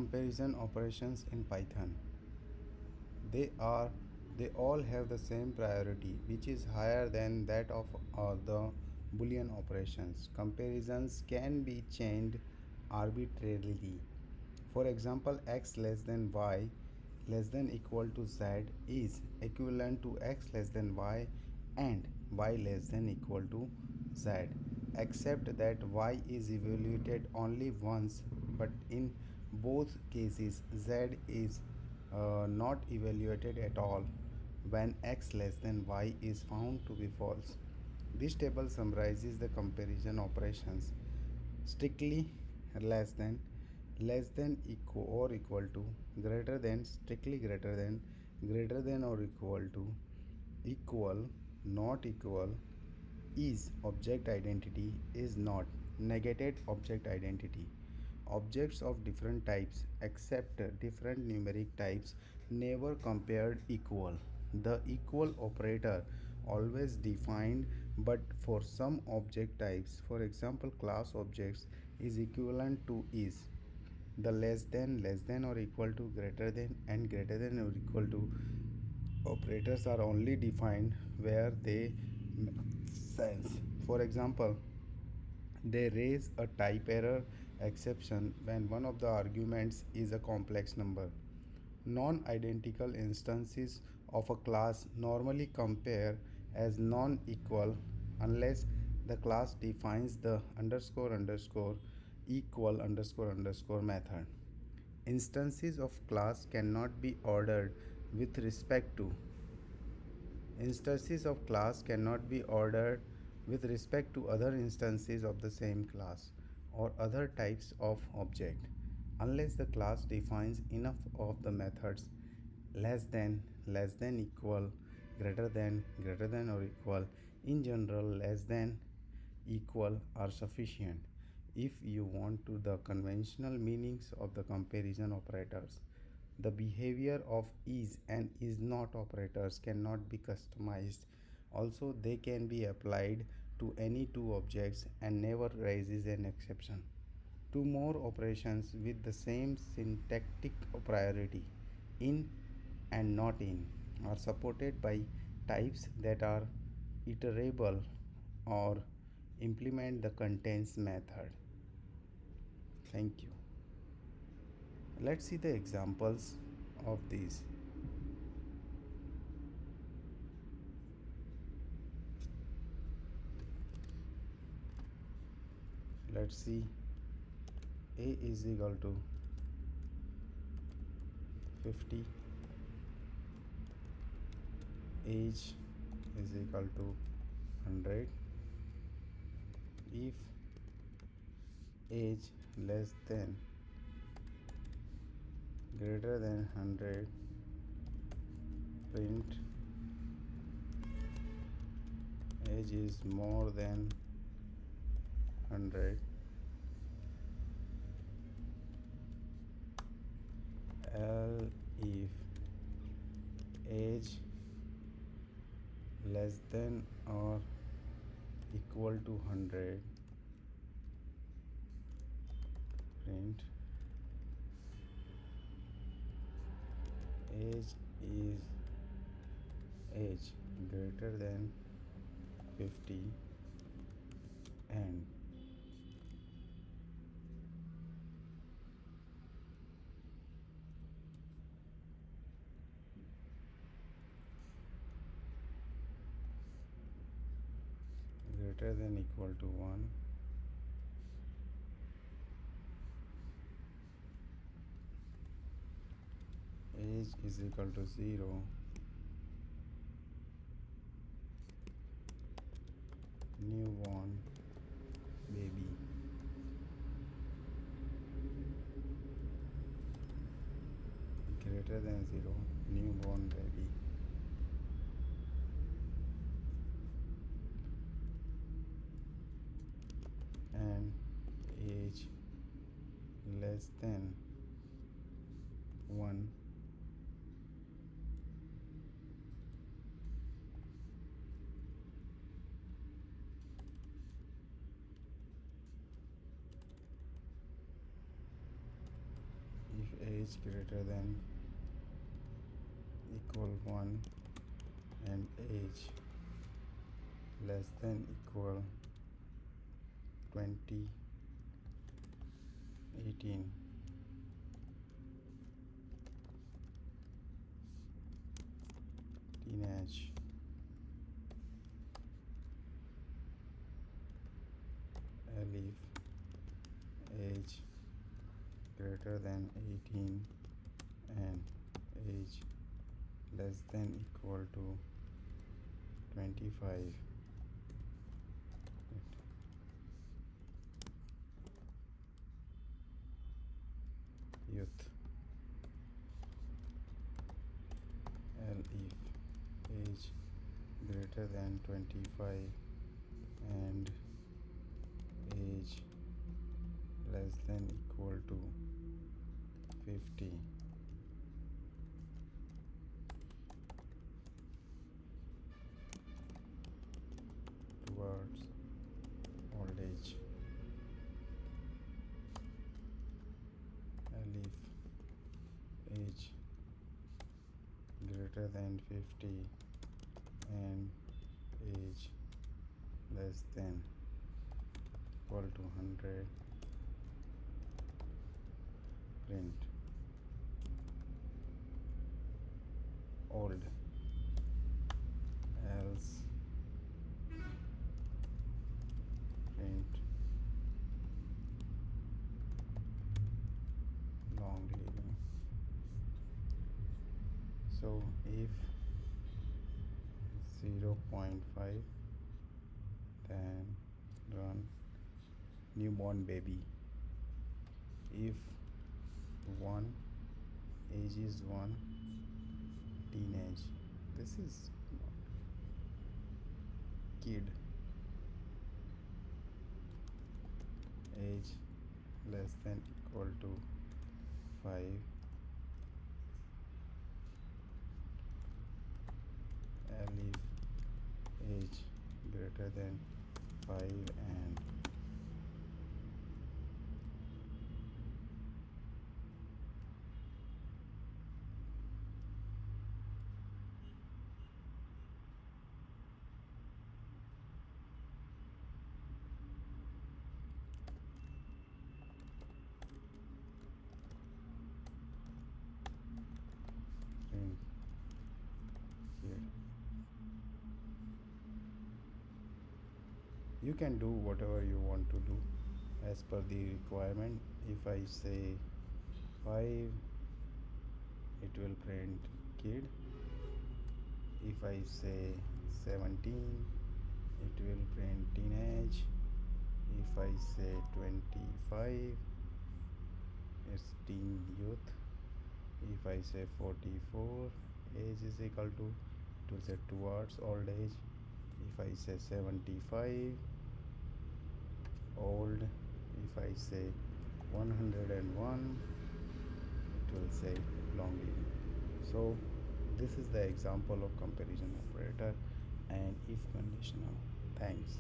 Comparison operations in Python. They are they all have the same priority, which is higher than that of the Boolean operations. Comparisons can be changed arbitrarily. For example, x less than y less than equal to z is equivalent to x less than y and y less than equal to z, except that y is evaluated only once, but in both cases z is not evaluated at all when x less than y is found to be false. This table summarizes the comparison operations: strictly less than equal to, greater than, strictly greater than or equal to, equal, not equal, is object identity, is not, negated object identity. Objects of different types except different numeric types never compared equal. The equal operator always defined, but for some object types, for example class objects, is equivalent to is. The less than or equal to, greater than, and greater than or equal to operators are only defined where they make sense. For example, they raise a type error exception when one of the arguments is a complex number. Non-identical instances of a class normally compare as non-equal unless the class defines the underscore underscore equal underscore underscore method. Instances of class cannot be ordered with respect to Instances of class cannot be ordered with respect to other instances of the same class or other types of object unless the class defines enough of the methods less than, equal, greater than or equal. In general, less than, equal are sufficient if you want to the conventional meanings of the comparison operators. The behavior of is and is not operators cannot be customized. Also, they can be applied to any two objects and never raises an exception. Two more operations with the same syntactic priority, in and not in, are supported by types that are iterable or implement the contains method. Thank you. Let's see the examples of these. Let's see. A is equal to 50, age is equal to 100. If age less than, greater than 100, print age is more than 100, if age less than or equal to 100, print age is age greater than 50 and greater than equal to 1. Age is equal to 0. Newborn baby. Greater than 0. Newborn baby. And age less than 1. If age greater than equal 1 and age less than equal 2018. Teenage. Alif, age greater than 18 and age less than equal to 25. Youth. Alif, age greater than 25 and age less than equal to 50. Towards old age. Alif, age greater than 50 and age less than equal to 100. Print. Old, else print long living. So if 0.5, then run newborn baby. If 1, age is 1, teenage. This is kid. Age less than equal to 5. Alif, age greater than 5 and print here. You can do whatever you want to do as per the requirement. If I say 5, it will print kid. If I say 17, it will print teenage. If I say 25, it's teen youth. If I say 44, age is equal to, it will say towards old age. If I say 75, old. If I say 101, it will say long living. So this is the example of comparison operator and if conditional. Thanks.